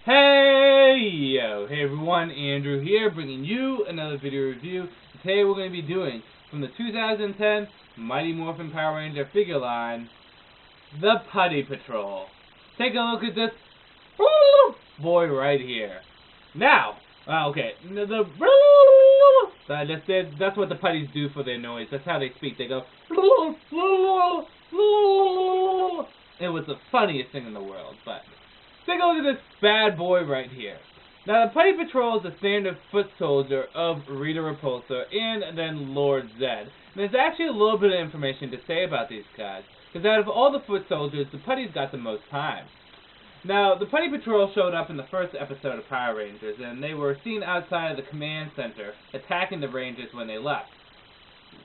Hey everyone, Andrew here, bringing you another video review. Today we're going to be doing, from the 2010 Mighty Morphin Power Ranger figure line, the Putty Patrol. Take a look at this boy right here. Now, okay, that's what the putties do for their noise. That's how they speak. They go, it was the funniest thing in the world, but take a look at this bad boy right here. Now, the Putty Patrol is a standard foot soldier of Rita Repulsor and then Lord Zed. And there's actually a little bit of information to say about these guys, because out of all the foot soldiers, the Putties got the most time. Now, the Putty Patrol showed up in the first episode of Power Rangers, and they were seen outside of the command center attacking the Rangers when they left.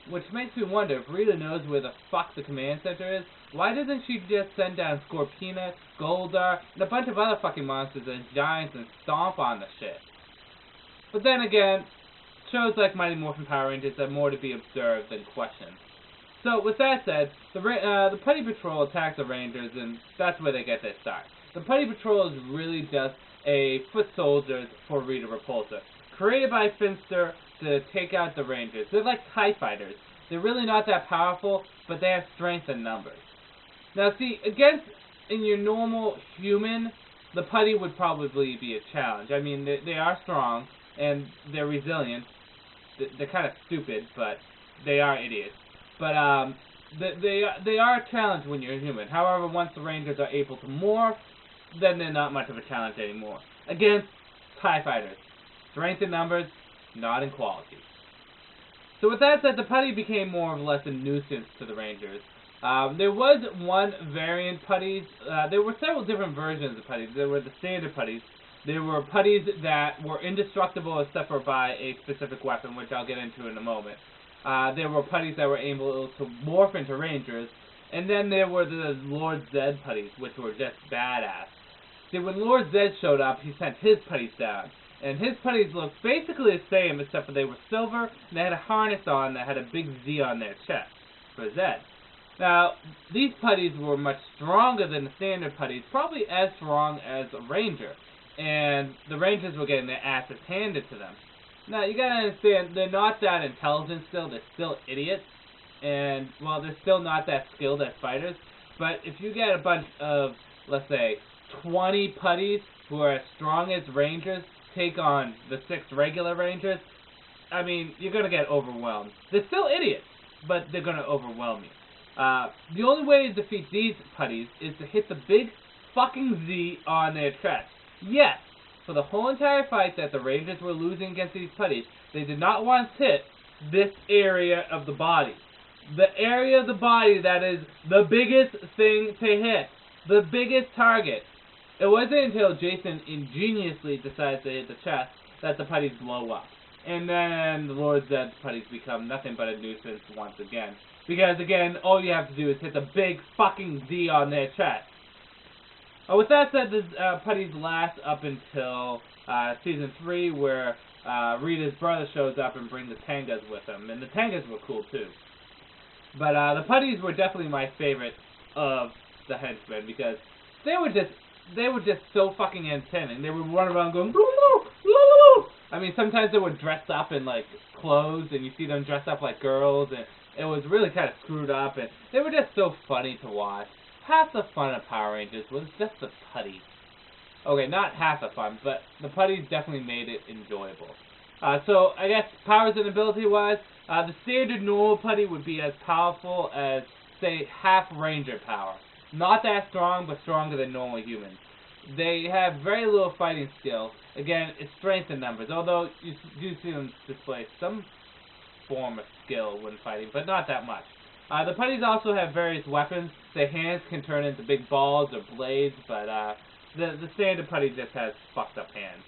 Which makes me wonder, if Rita knows where the fuck the command center is, why doesn't she just send down Scorpina, Goldar, and a bunch of other fucking monsters and giants and stomp on the shit? But then again, shows like Mighty Morphin Power Rangers are more to be observed than questioned. So, with that said, the Putty Patrol attacks the Rangers, and that's where they get their start. The Putty Patrol is really just a foot soldiers for Rita Repulsor, created by Finster to take out the Rangers. They're like TIE fighters. They're really not that powerful, but they have strength in numbers. Now see, in your normal human, the Putty would probably be a challenge. I mean, they are strong, and they're resilient. They're kind of stupid, but they are idiots. But they are a challenge when you're a human. However, once the Rangers are able to morph, then they're not much of a challenge anymore. Against TIE fighters. Strength in numbers, not in quality. So with that said, the Putty became more or less a nuisance to the Rangers. There was one variant Putties. There were several different versions of Putties. There were the standard Putties. There were Putties that were indestructible except for by a specific weapon, which I'll get into in a moment. There were Putties that were able to morph into Rangers. And then there were the Lord Zed Putties, which were just badass. See, when Lord Zed showed up, he sent his Putties down. And his Putties looked basically the same, except for they were silver, and they had a harness on that had a big Z on their chest, for Zed. Now, these Putties were much stronger than the standard Putties, probably as strong as a Ranger. And the Rangers were getting their asses handed to them. Now, you gotta understand, they're not that intelligent still, they're still idiots. And, well, they're still not that skilled as fighters. But if you get a bunch of, let's say, 20 Putties who are as strong as Rangers take on the 6 regular Rangers, I mean, you're going to get overwhelmed. They're still idiots, but they're going to overwhelm you. The only way to defeat these Putties is to hit the big fucking Z on their chest. Yes, for the whole entire fight that the Rangers were losing against these Putties, they did not once hit this area of the body. The area of the body that is the biggest thing to hit. The biggest target. It wasn't until Jason ingeniously decides to hit the chest that the Putties blow up. And then the Lord Zed's Putties become nothing but a nuisance once again. Because again, all you have to do is hit the big fucking Z on their chest. With that said, the Putties last up until Season 3, where Rita's brother shows up and brings the Tangas with him. And the Tangas were cool too. But the Putties were definitely my favorite of the henchmen, because they were just so fucking entertaining. They would run around going, I mean, sometimes they would dress up in, like, clothes, and you see them dressed up like girls, and it was really kind of screwed up, and they were just so funny to watch. Half the fun of Power Rangers was just the Putty. Okay, not half the fun, but the Putties definitely made it enjoyable. So, I guess, powers and ability-wise, the standard normal Putty would be as powerful as, say, half Ranger power. Not that strong, but stronger than normal humans. They have very little fighting skill. Again, it's strength in numbers, although you do see them display some form of skill when fighting, but not that much. The Putties also have various weapons. Their hands can turn into big balls or blades, but the standard Putty just has fucked up hands.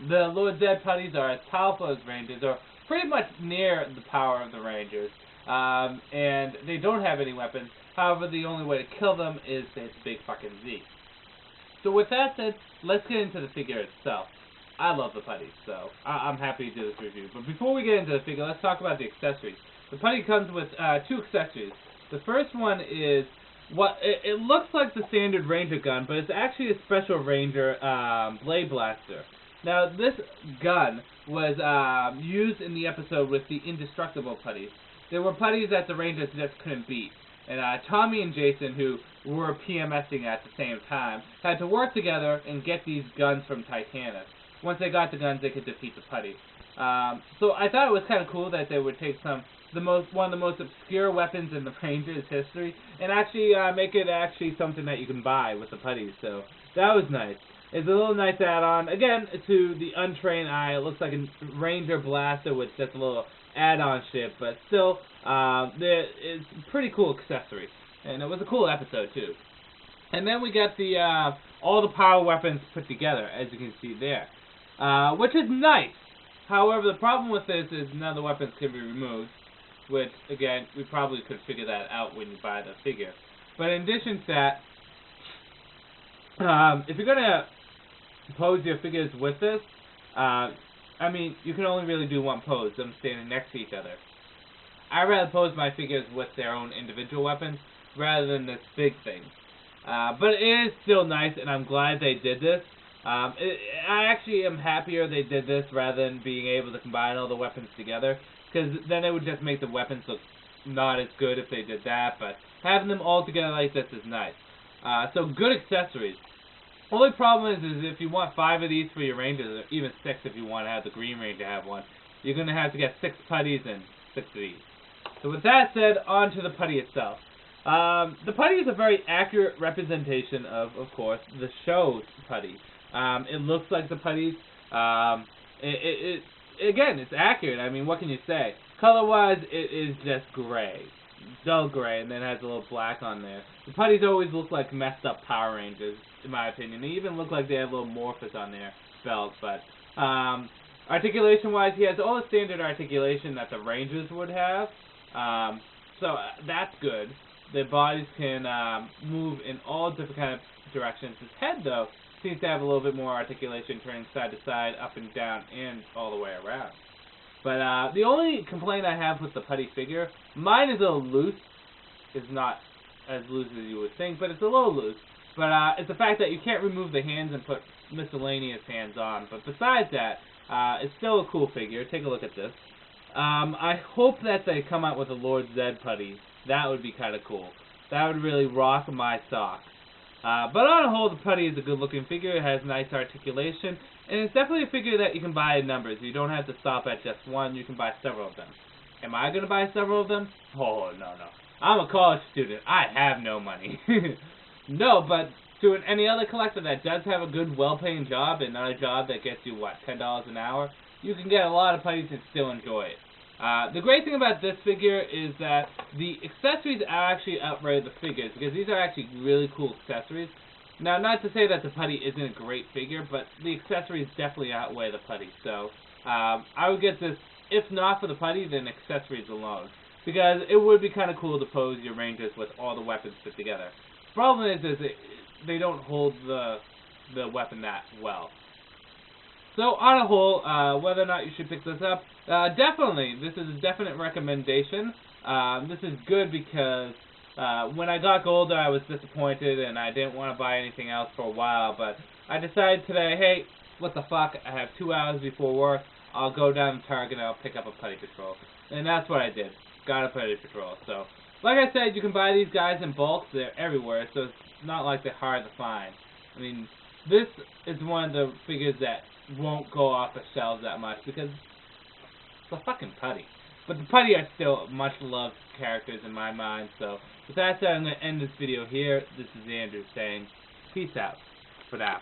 The Lord Zed Putties are as powerful as Rangers, or pretty much near the power of the Rangers, and they don't have any weapons. However, the only way to kill them is to hit the big fucking Z. So with that said, let's get into the figure itself. I love the Putties, so I'm happy to do this review. But before we get into the figure, let's talk about the accessories. The Putty comes with 2 accessories. The first one is it looks like the standard Ranger gun, but it's actually a Special Ranger blade blaster. Now, this gun was used in the episode with the indestructible putties. There were putties that the Rangers just couldn't beat. And Tommy and Jason, who were PMSing at the same time, had to work together and get these guns from Titanus. Once they got the guns, they could defeat the putty. So I thought it was kind of cool that they would take one of the most obscure weapons in the Rangers' history and actually make it actually something that you can buy with the putties. So that was nice. It's a little nice add-on. Again, to the untrained eye, it looks like a Ranger blaster with just a little add-on ship, but still, it's a pretty cool accessory. And it was a cool episode, too. And then we got all the power weapons put together, as you can see there, which is nice. However, the problem with this is none of the weapons can be removed, which, again, we probably could figure that out when you buy the figure. But in addition to that, if you're going to pose your figures with this, I mean, you can only really do one pose, them standing next to each other. I'd rather pose my figures with their own individual weapons rather than this big thing. But it is still nice, and I'm glad they did this. I actually am happier they did this rather than being able to combine all the weapons together, because then it would just make the weapons look not as good if they did that, but having them all together like this is nice. So good accessories. Only problem is if you want 5 of these for your Rangers, or even 6 if you want to have the Green Ranger have one, you're going to have to get 6 putties and 6 of these. So with that said, on to the putty itself. The putty is a very accurate representation of course, the show's putty. It looks like the putties. Again, it's accurate. I mean, what can you say? Color-wise, it is just gray. Dull gray, and then has a little black on there. The putties always look like messed up Power Rangers, in my opinion. They even look like they have little morphs on their belts, but articulation-wise, he has all the standard articulation that the Rangers would have, so that's good. Their bodies can move in all different kind of directions. His head, though, seems to have a little bit more articulation, turning side to side, up and down, and all the way around. But the only complaint I have with the putty figure, mine is a little loose. It's not as loose as you would think, but it's a little loose. But it's the fact that you can't remove the hands and put miscellaneous hands on. But besides that, it's still a cool figure. Take a look at this. I hope that they come out with a Lord Zed putty. That would be kind of cool. That would really rock my socks. But on the whole, the putty is a good-looking figure. It has nice articulation, and it's definitely a figure that you can buy in numbers. You don't have to stop at just one. You can buy several of them. Am I going to buy several of them? Oh, no. I'm a college student. I have no money. No, but to any other collector that does have a good, well-paying job and not a job that gets you, what, $10 an hour, you can get a lot of putties and still enjoy it. The great thing about this figure is that the accessories actually outweigh the figures, because these are actually really cool accessories. Now, not to say that the putty isn't a great figure, but the accessories definitely outweigh the putty. So, I would get this, if not for the putty, then accessories alone. Because it would be kind of cool to pose your Rangers with all the weapons put together. The problem is they don't hold the weapon that well. So, on a whole, whether or not you should pick this up, definitely, this is a definite recommendation. This is good because when I got Golder, I was disappointed and I didn't want to buy anything else for a while, but I decided today, hey, what the fuck, I have 2 hours before work, I'll go down to Target and I'll pick up a Putty Patrol. And that's what I did. Got a Putty Patrol. So, like I said, you can buy these guys in bulk. They're everywhere, so it's not like they're hard to find. I mean, this is one of the figures that won't go off the shelves that much because it's a fucking putty. But the putty are still much loved characters in my mind. So with that said, I'm going to end this video here. This is Andrew saying peace out for now.